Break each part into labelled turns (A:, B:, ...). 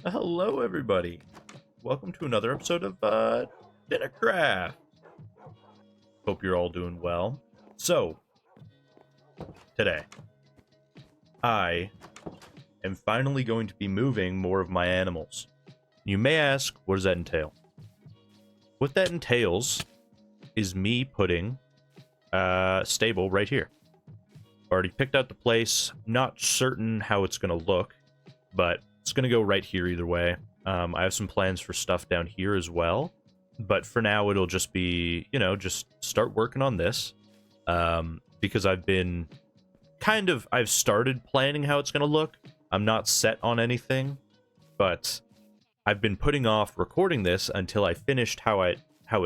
A: Hello, everybody. Welcome to another episode of Dinnercraft. Hope you're all doing well. So, today, I am finally going to be moving more of my animals. You may ask, what does that entail? What that entails is me putting a stable right here. Already picked out the place. Not certain how it's going to look, but it's going to go right here either way. I have some plans for stuff down here as well. But for now, it'll just be, just start working on this. Because I've started planning how it's going to look. I'm not set on anything. But I've been putting off recording this until I finished how it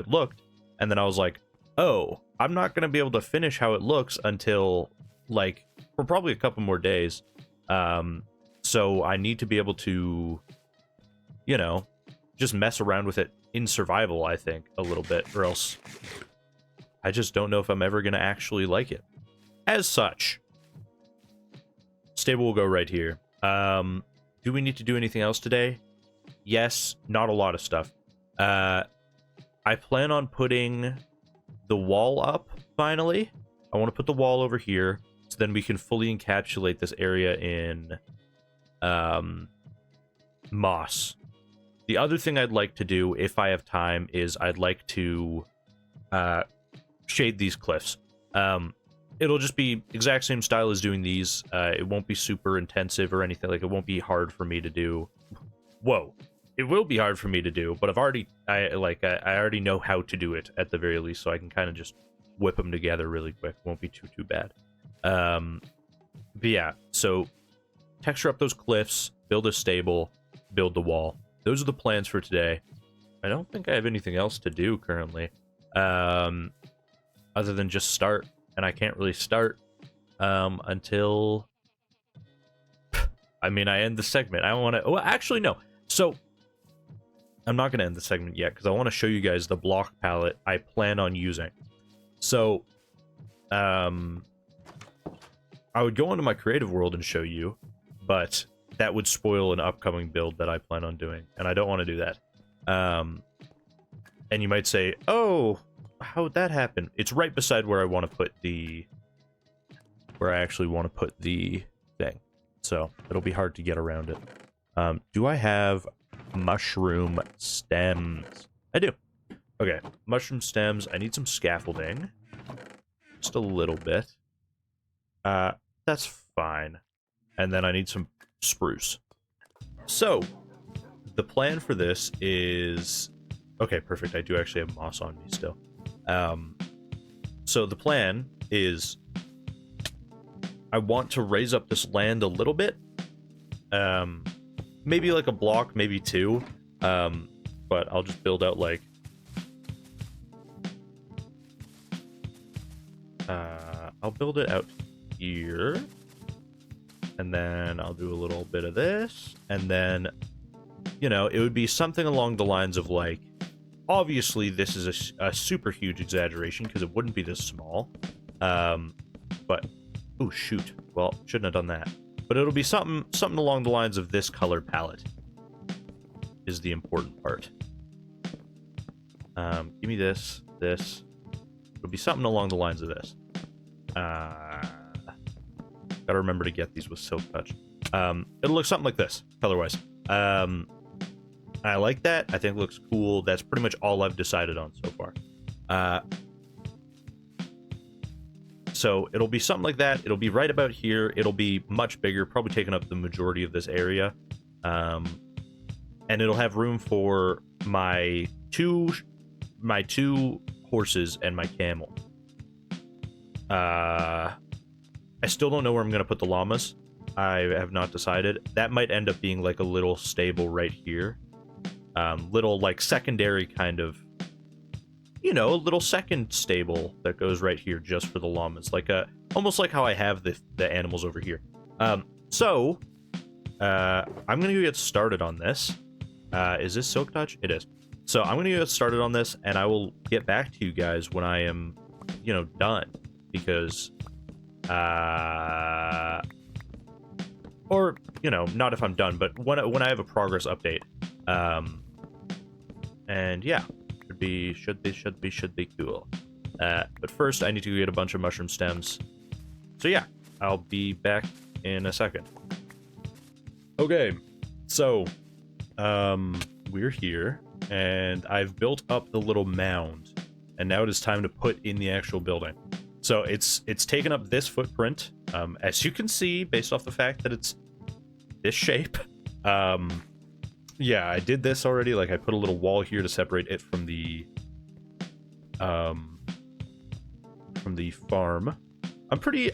A: looked. And then I was like, oh, I'm not going to be able to finish how it looks until, for probably a couple more days. So I need to be able to, just mess around with it in survival, I think, a little bit, or else I just don't know if I'm ever going to actually like it. As such, stable will go right here. Do we need to do anything else today? Yes, not a lot of stuff. I plan on putting the wall up, finally. I want to put the wall over here, so then we can fully encapsulate this area in moss. The other thing I'd like to do, if I have time, is I'd like to shade these cliffs. It'll just be exact same style as doing these. It won't be super intensive or anything. Like, it won't be hard for me to do. Whoa. It will be hard for me to do, but I already know how to do it at the very least, so I can kind of just whip them together really quick. Won't be too bad. But yeah, so texture up those cliffs, build a stable, build the wall. Those are the plans for today. I don't think I have anything else to do currently, other than just start, and I can't really start until I end the segment. I want to. Well, actually, no. So I'm not going to end the segment yet because I want to show you guys the block palette I plan on using. So, I would go into my creative world and show you, but that would spoil an upcoming build that I plan on doing, and I don't want to do that. And you might say, oh, how would that happen? It's right beside where I want to put where I actually want to put the thing. So it'll be hard to get around it. Do I have mushroom stems? I do. Okay, mushroom stems. I need some scaffolding. Just a little bit. That's fine. And then I need some spruce. So, the plan for this is... Okay, perfect. I do actually have moss on me still. So the plan is... I want to raise up this land a little bit. Maybe like a block, maybe two. But I'll just build out like... I'll build it out here. And then I'll do a little bit of this. And then, it would be something along the lines of like... Obviously, this is a super huge exaggeration because it wouldn't be this small. But... Oh, shoot. Well, shouldn't have done that. But it'll be something along the lines of this color palette. Is the important part. Give me this. It'll be something along the lines of this. Gotta remember to get these with silk touch. It'll look something like this, color-wise. I like that. I think it looks cool. That's pretty much all I've decided on so far. So it'll be something like that. It'll be right about here. It'll be much bigger, probably taking up the majority of this area. And it'll have room for my two horses and my camel. I still don't know where I'm going to put the llamas. I have not decided. That might end up being like a little stable right here. Little like secondary kind of, a little second stable that goes right here just for the llamas. Like almost like how I have the animals over here. So I'm going to get started on this. Is this silk touch? It is. So I'm going to get started on this, and I will get back to you guys when I am, done. Because or, you know, not if I'm done, but when I have a progress update. And yeah, should be cool. But first I need to get a bunch of mushroom stems. So yeah, I'll be back in a second. Okay, so we're here, and I've built up the little mound, and now it is time to put in the actual building. So it's taken up this footprint, as you can see, based off the fact that it's this shape. Yeah, I did this already. Like, I put a little wall here to separate it from the farm. I'm pretty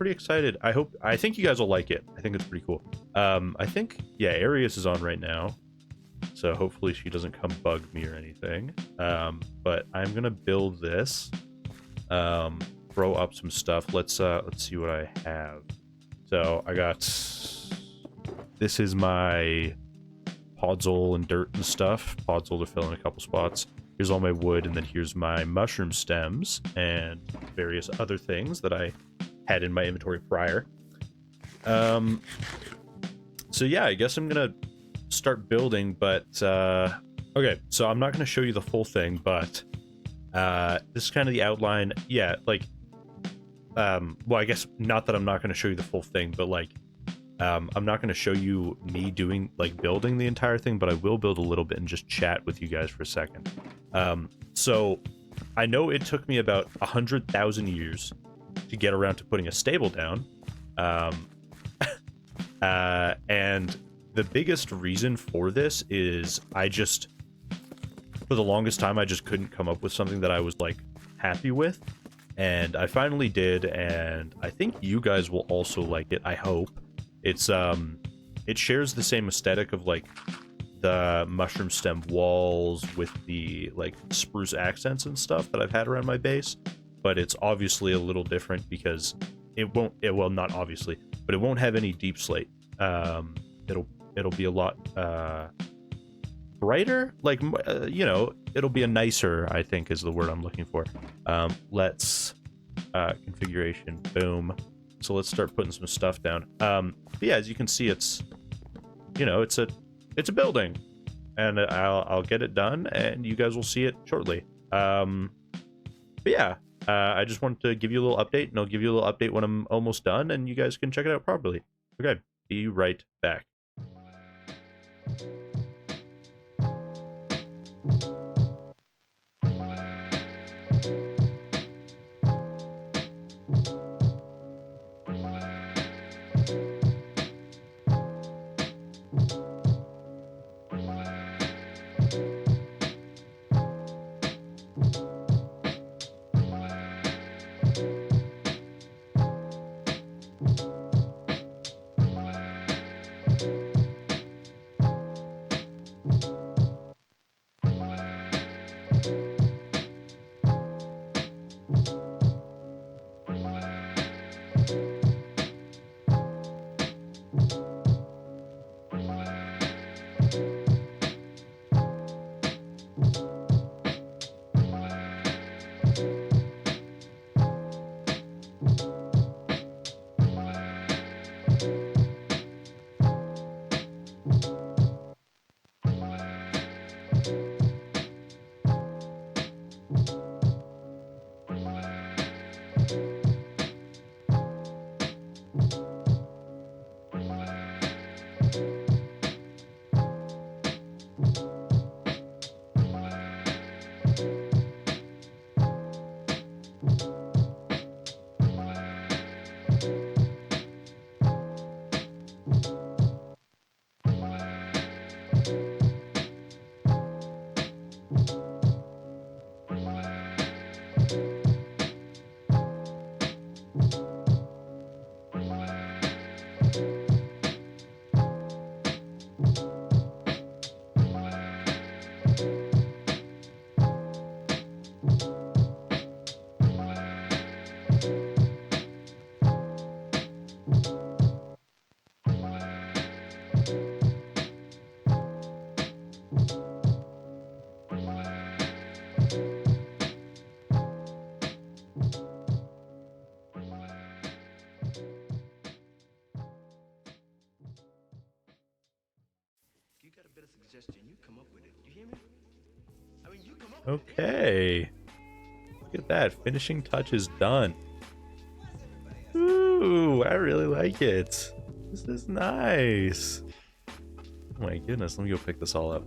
A: excited. I think you guys will like it. I think it's pretty cool. I think, yeah, Arius is on right now, so hopefully she doesn't come bug me or anything. But I'm gonna build this, throw up some stuff. Let's see what I have. So I got, this is my podzol and dirt and stuff. Podzol to fill in a couple spots. Here's all my wood, and then here's my mushroom stems and various other things that I had in my inventory prior. So yeah, I guess I'm gonna start building, but okay, so I'm not gonna show you the full thing, but this is kind of the outline. Yeah, like, well, I guess not that I'm not gonna show you the full thing, but like, I'm not going to show you me doing, like, building the entire thing, but I will build a little bit and just chat with you guys for a second. So I know it took me about 100,000 years to get around to putting a stable down. And the biggest reason for this is for the longest time, I just couldn't come up with something that I was, like, happy with. And I finally did, and I think you guys will also like it, I hope. It's it shares the same aesthetic of, like, the mushroom stem walls with the, like, spruce accents and stuff that I've had around my base, but it's obviously a little different because well, not obviously, but it won't have any deep slate. It'll be a lot brighter, like, you know, it'll be a nicer, I think is the word I'm looking for. Let's configuration, boom. So let's start putting some stuff down. But yeah, as you can see, it's, you know, it's a building, and I'll get it done, and you guys will see it shortly. But yeah, I just wanted to give you a little update, and I'll give you a little update when I'm almost done, and you guys can check it out properly. Okay, be right back. Okay. Look at that. Finishing touch is done. Ooh, I really like it. This is nice. Oh my goodness, let me go pick this all up.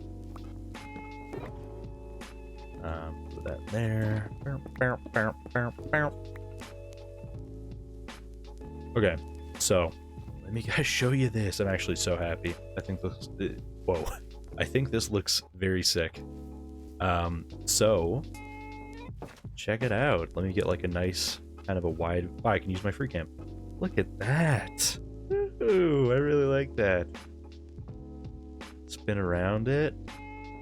A: Put that there. Okay, so let me guys show you this. I'm actually so happy. I think this. Whoa, I think this looks very sick. So check it out. Let me get like a nice kind of a wide. Oh, I can use my free cam. Look at that. Ooh, I really like that. Spin around it.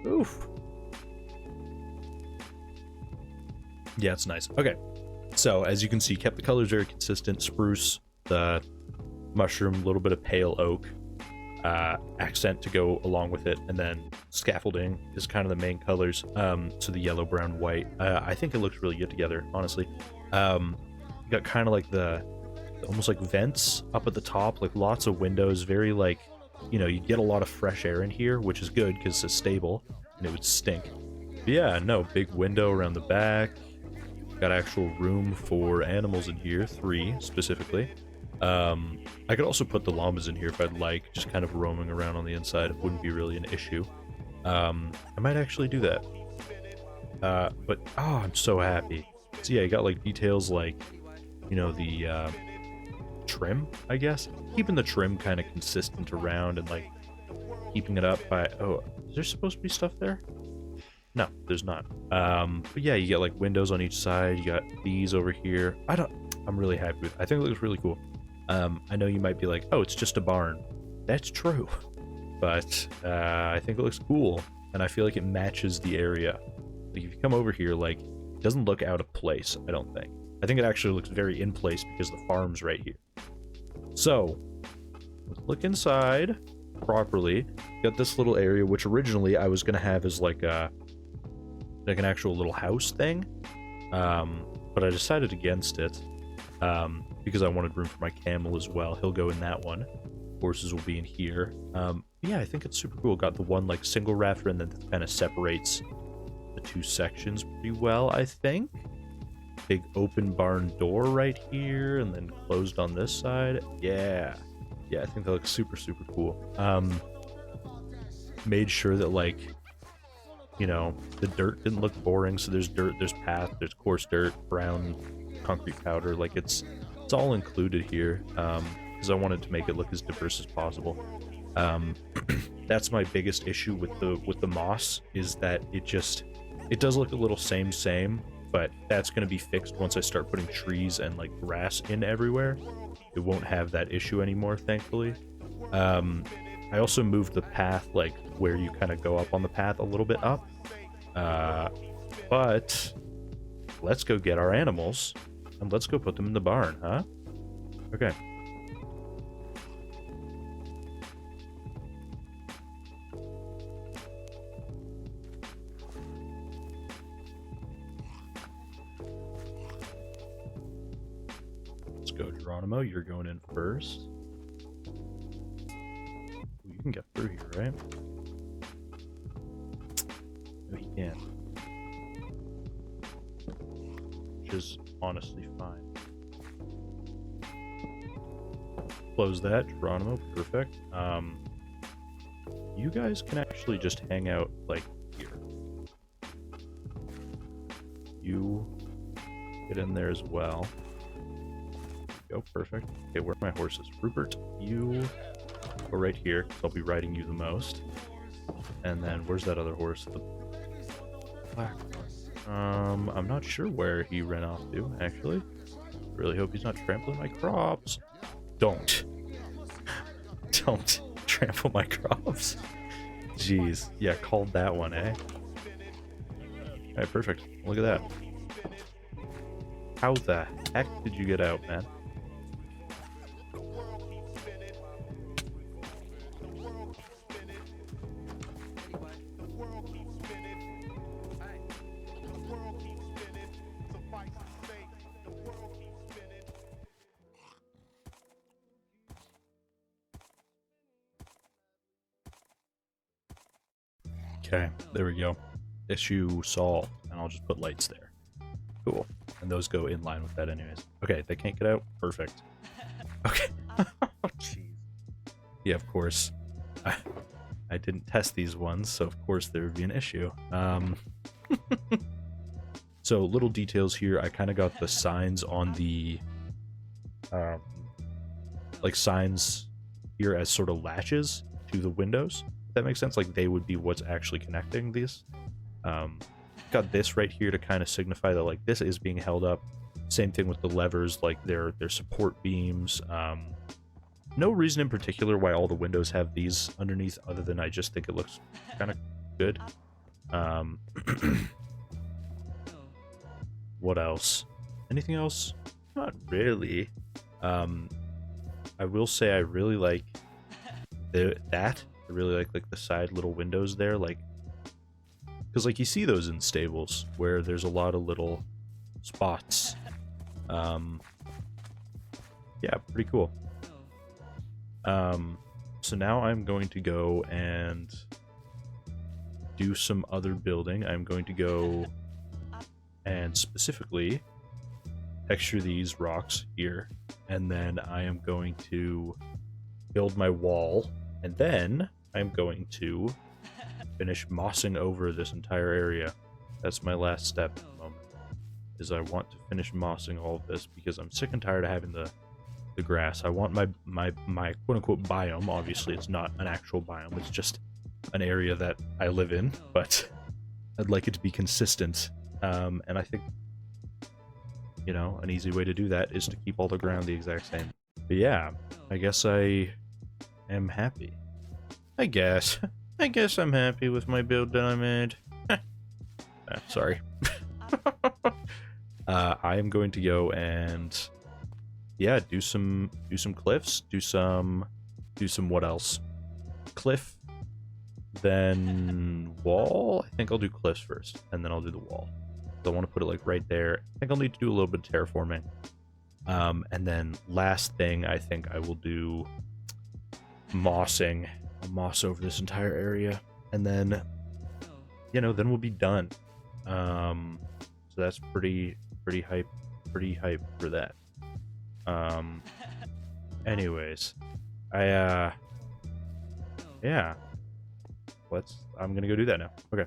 A: Oof. Yeah, it's nice. Okay, so as you can see, kept the colors very consistent. Spruce, the mushroom, a little bit of pale oak, accent to go along with it, and then scaffolding is kind of the main colors. So the yellow, brown, white. I think it looks really good together, honestly. You got kind of like the almost like vents up at the top, like lots of windows, very like, you know, you get a lot of fresh air in here, which is good because it's stable and it would stink. But yeah, no, big window around the back. Got actual room for animals in here, 3 specifically. I could also put the llamas in here if I'd like, just kind of roaming around on the inside. It wouldn't be really an issue. I might actually do that. But, oh, I'm so happy. So yeah, you got like details like, you know, the trim, I guess. Keeping the trim kind of consistent around and like keeping it up by, oh, is there supposed to be stuff there? No, there's not. But yeah, you get like windows on each side. You got these over here. I'm really happy with it. I think it looks really cool. I know you might be like, oh, it's just a barn. That's true. But I think it looks cool. And I feel like it matches the area. Like if you come over here, like it doesn't look out of place, I don't think. I think it actually looks very in place because the farm's right here. So, let's look inside properly. Got this little area, which originally I was going to have as like an actual little house thing. But I decided against it because I wanted room for my camel as well. He'll go in that one. Horses will be in here. Yeah, I think it's super cool. Got the one like single rafter and then kind of separates the 2 sections pretty well, I think. Big open barn door right here and then closed on this side. Yeah, I think that looks super cool. Made sure that like, you know, the dirt didn't look boring, so there's dirt, there's path, there's coarse dirt, brown concrete powder, like it's all included here, because I wanted to make it look as diverse as possible. That's my biggest issue with the moss, is that it does look a little same, but that's going to be fixed once I start putting trees and like grass in everywhere. It won't have that issue anymore, thankfully. I also moved the path, like where you kind of go up on the path a little bit up. But let's go get our animals and let's go put them in the barn, huh? Okay. Let's go, Geronimo. You're going in first. You can get through here, right? No, he can't. Which is honestly fine. Close that, Geronimo. Perfect. You guys can actually just hang out, like, here. You get in there as well. Go, perfect. Okay, where are my horses? Rupert, you go right here, because I'll be riding you the most. And then, where's that other horse? The black one. I'm not sure where he ran off to, actually. Really hope he's not trampling my crops. Don't. Don't trample my crops. Jeez. Yeah, called that one, eh? Alright, perfect. Look at that. How the heck did you get out, man? Okay, there we go. Issue solved, and I'll just put lights there. Cool. And those go in line with that anyways. Okay, they can't get out? Perfect. Okay. Oh, jeez. Yeah, of course. I didn't test these ones, so of course there would be an issue. So little details here. I kind of got the signs on the like signs here as sort of latches to the windows. If that makes sense. Like they would be what's actually connecting these. Got this right here to kind of signify that like this is being held up. Same thing with the levers, like their support beams. No reason in particular why all the windows have these underneath, other than I just think it looks kind of good. What else? Anything else? Not really. I will say I really like that. I really like the side little windows there, like, because like you see those in stables where there's a lot of little spots. Yeah, pretty cool. So now I'm going to go and do some other building. I'm going to go and specifically texture these rocks here, and then I am going to build my wall, and then I'm going to finish mossing over this entire area. That's my last step at the moment, is I want to finish mossing all of this because I'm sick and tired of having the grass. I want my quote-unquote biome. Obviously it's not an actual biome, it's just an area that I live in, but I'd like it to be consistent. And I think, you know, an easy way to do that is to keep all the ground the exact same. But yeah, I guess I am happy. I guess I'm happy with my build that I made. Sorry. I am going to go and yeah, do some cliffs, do some what else? Cliff, then wall. I think I'll do cliffs first, and then I'll do the wall. So I want to put it like right there. I think I'll need to do a little bit of terraforming. And then last thing, I think I will do mossing. I'll moss over this entire area, and then, you know, then we'll be done. So that's pretty hype for that. Anyways, yeah, I'm gonna go do that now. Okay.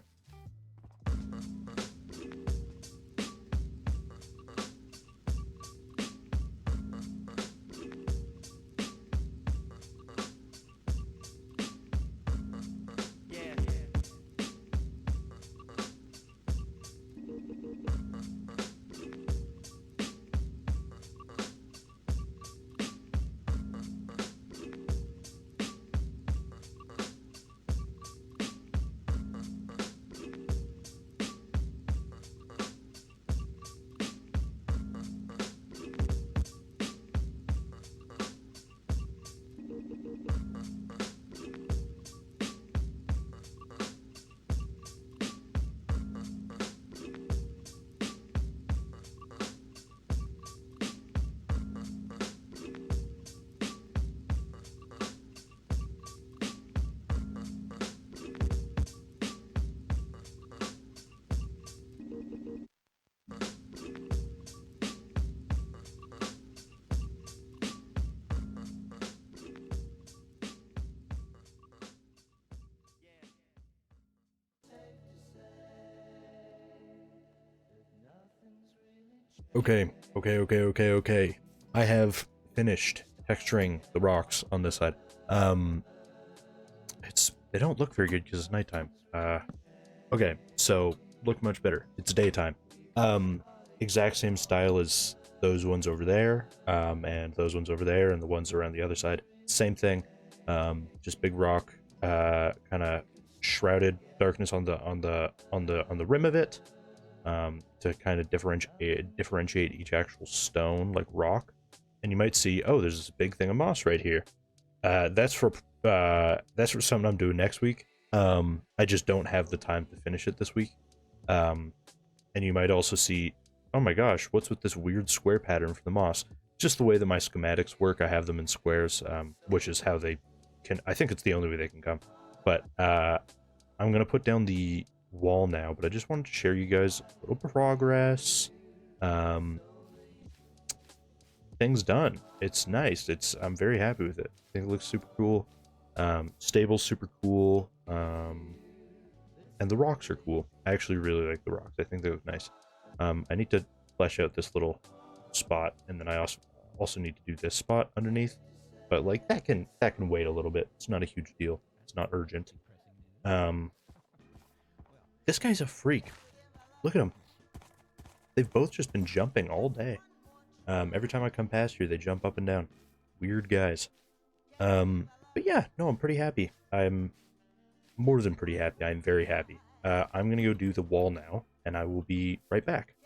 A: Okay. I have finished texturing the rocks on this side. They don't look very good because it's nighttime. Okay, so look much better. It's daytime. Exact same style as those ones over there, and those ones over there, and the ones around the other side. Same thing. Just big rock, kind of shrouded darkness on the rim of it. To kind of differentiate each actual stone, like rock. And you might see, oh, there's this big thing of moss right here. That's for something I'm doing next week. I just don't have the time to finish it this week. And you might also see, oh my gosh, what's with this weird square pattern for the moss? Just the way that my schematics work, I have them in squares, which is how they can, I think it's the only way they can come. But I'm gonna put down the wall now, but I just wanted to share you guys a little progress. Things done. It's nice. I'm very happy with it. I think it looks super cool. Stable's super cool. And the rocks are cool. I actually really like the rocks. I think they look nice. I need to flesh out this little spot, and then I also need to do this spot underneath. But like that can wait a little bit. It's not a huge deal. It's not urgent. This guy's a freak. Look at him. They've both just been jumping all day. Every time I come past here, they jump up and down. Weird guys. But yeah, no, I'm pretty happy. I'm more than pretty happy. I'm very happy. I'm gonna go do the wall now, and I will be right back.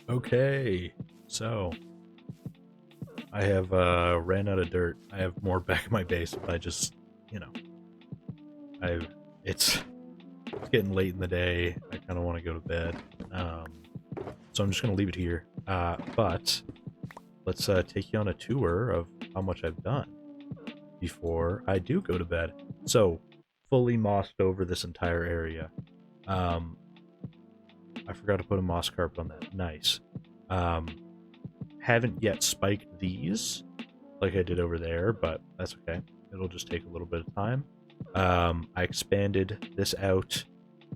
A: Okay, so I have ran out of dirt. I have more back in my base, but I just, you know, it's getting late in the day. I kind of want to go to bed, so I'm just gonna leave it here. But let's take you on a tour of how much I've done before I do go to bed. So fully mossed over this entire area. I forgot to put a moss carpet on that. Nice. Haven't yet spiked these like I did over there, but that's okay. It'll just take a little bit of time. I expanded this out.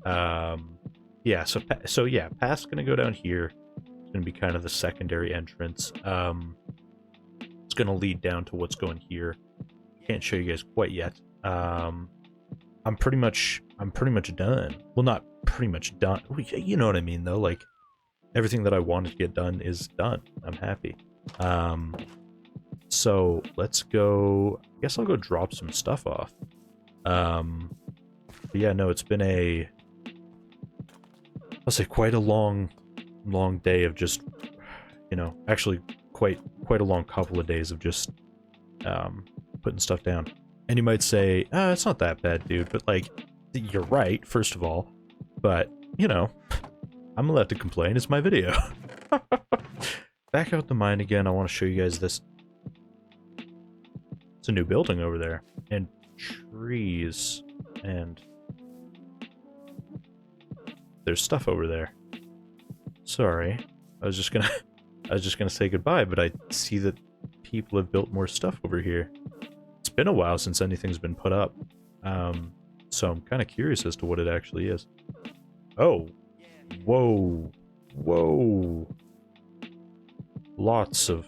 A: Yeah, so yeah, path's gonna go down here. It's gonna be kind of the secondary entrance. It's gonna lead down to what's going here. Can't show you guys quite yet. I'm pretty much done. Well, not pretty much done. You know what I mean, though. Like, everything that I wanted to get done is done. I'm happy. So let's go. I guess I'll go drop some stuff off. But yeah, no, it's been I'll say quite a long day of just, you know, actually quite a long couple of days of just putting stuff down. And you might say, it's not that bad, dude. But, like, you're right, first of all. But, you know, I'm allowed to complain. It's my video. Back out the mine again. I want to show you guys this. It's a new building over there. And trees. And there's stuff over there. Sorry. I was just gonna say goodbye, but I see that people have built more stuff over here. It's been a while since anything's been put up, so I'm kind of curious as to what it actually is. Oh, whoa, lots of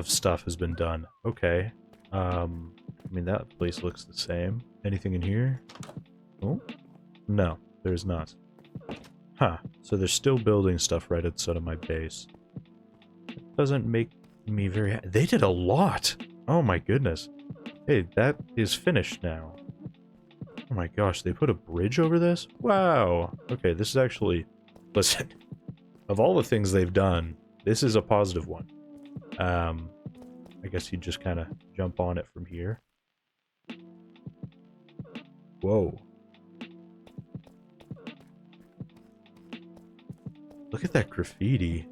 A: stuff has been done. Okay. I mean, that place looks the same. Anything in here? Oh? No, there's not. Huh. So they're still building stuff right outside of my base. It doesn't make me very happy. They did a lot! Oh my goodness. Hey, that is finished now. Oh my gosh, they put a bridge over this? Wow! Okay, this is actually... Listen, of all the things they've done, this is a positive one. I guess you just kind of jump on it from here. Whoa. Look at that graffiti.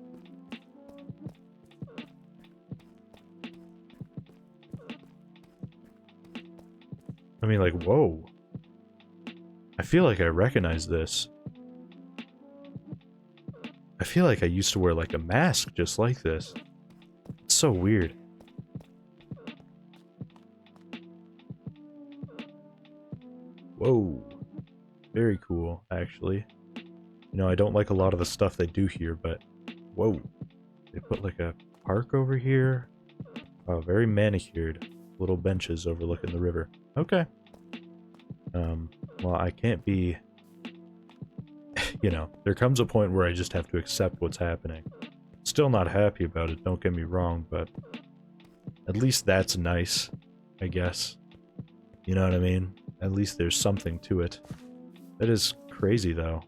A: I mean, like, whoa. I feel like I recognize this. I feel like I used to wear, like, a mask just like this. It's so weird. Whoa. Very cool, actually. You know, I don't like a lot of the stuff they do here, but... Whoa. They put, like, a park over here. Oh, very manicured. Little benches overlooking the river. Okay. Well, I can't be... You know, there comes a point where I just have to accept what's happening. Still not happy about it, don't get me wrong, but... At least that's nice, I guess. You know what I mean? At least there's something to it. That is crazy, though.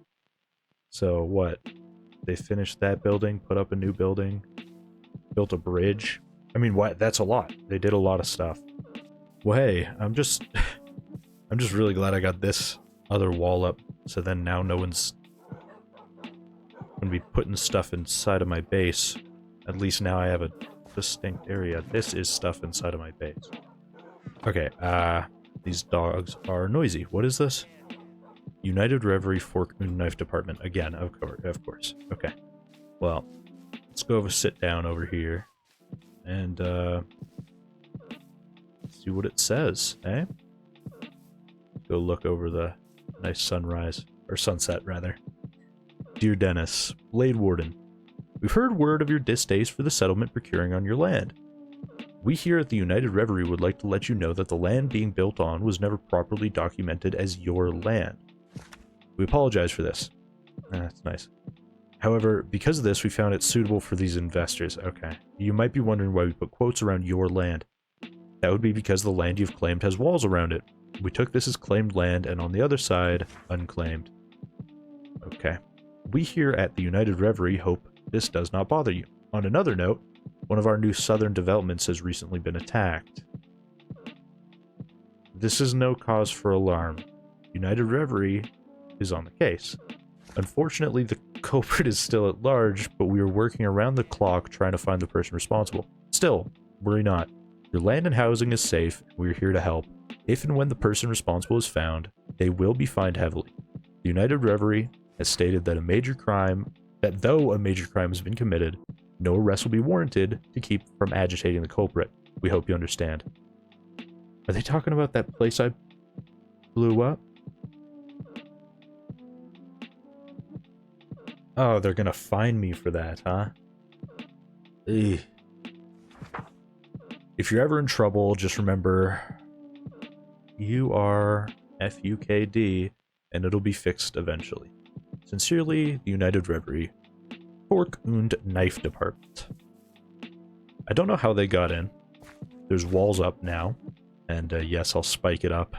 A: So, what? They finished that building, put up a new building, built a bridge. I mean, what? That's a lot. They did a lot of stuff. Well, hey, I'm just really glad I got this other wall up, so then now no one's gonna be putting stuff inside of my base. At least now I have a distinct area. This is stuff inside of my base. Okay, these dogs are noisy. What is this? United Reverie Fork and Knife Department. Again, of course. Okay. Well, let's go over sit down over here. And, see what it says, eh? Go look over the nice sunrise. Or sunset, rather. Dear Dennis, Blade Warden, we've heard word of your distaste for the settlement procuring on your land. We here at the United Reverie would like to let you know that the land being built on was never properly documented as your land. We apologize for this. That's nice. However, because of this, we found it suitable for these investors. Okay. You might be wondering why we put quotes around your land. That would be because the land you've claimed has walls around it. We took this as claimed land, and on the other side, unclaimed. Okay. We here at the United Reverie hope this does not bother you. On another note, one of our new southern developments has recently been attacked. This is no cause for alarm. United Reverie is on the case. Unfortunately, the culprit is still at large, but we are working around the clock trying to find the person responsible. Still, worry not. Your land and housing is safe, and we are here to help. If and when the person responsible is found, they will be fined heavily. The United Reverie has stated that though a major crime has been committed, no arrest will be warranted to keep from agitating the culprit. We hope you understand. Are they talking about that place I blew up? Oh, they're gonna fine me for that, huh? Ugh. If you're ever in trouble, just remember you are FUKD, and it'll be fixed eventually. Sincerely, the United Reverie, Fork und Knife Department. I don't know how they got in. There's walls up now, and yes, I'll spike it up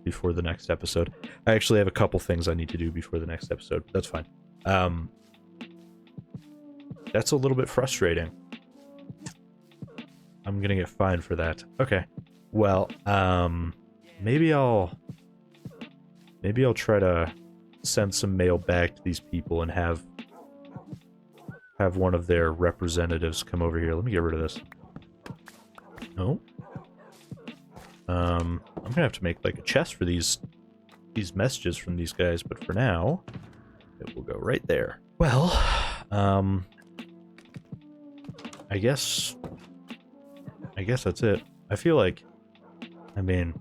A: before the next episode. I actually have a couple things I need to do before the next episode, but that's fine. That's a little bit frustrating. I'm gonna get fined for that. Okay. Well, maybe I'll try to send some mail back to these people and have one of their representatives come over here. Let me get rid of this. No. I'm gonna have to make like a chest for these messages from these guys, but for now, it will go right there. Well, I guess that's it. I feel like, I mean,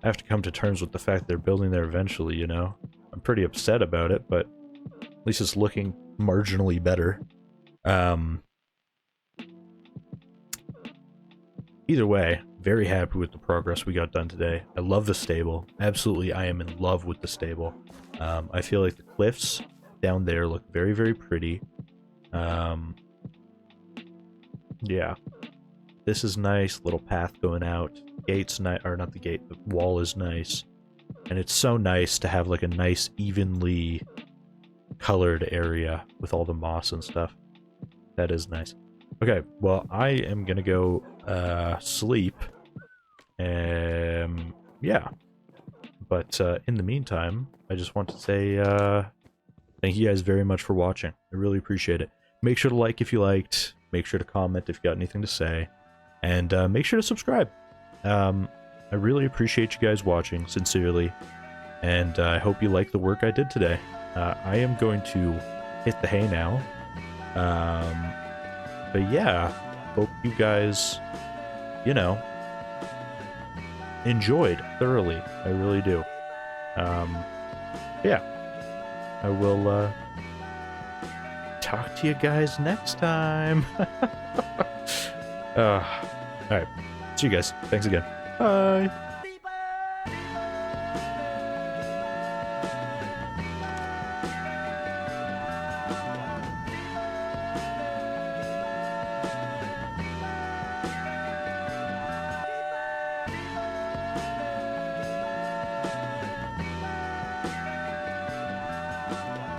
A: I have to come to terms with the fact they're building there eventually, you know? I'm pretty upset about it, but at least it's looking marginally better. Either way, very happy with the progress we got done today. I love the stable. Absolutely, I am in love with the stable. I feel like the cliffs down there look very, very pretty. Yeah. This is nice. Little path going out. Gate's nice, or not the gate, the wall is nice. And it's so nice to have like a nice, evenly colored area with all the moss and stuff. That is nice. Okay, well, I am gonna go sleep. Yeah. But in the meantime, I just want to say thank you guys very much for watching. I really appreciate it. Make sure to like if you liked. Make sure to comment if you got anything to say. And make sure to subscribe. I really appreciate you guys watching, sincerely. And I hope you like the work I did today. I am going to hit the hay now. But yeah, hope you guys, you know, enjoyed thoroughly. I really do. Yeah. I will talk to you guys next time. Alright. See you guys. Thanks again. Bye.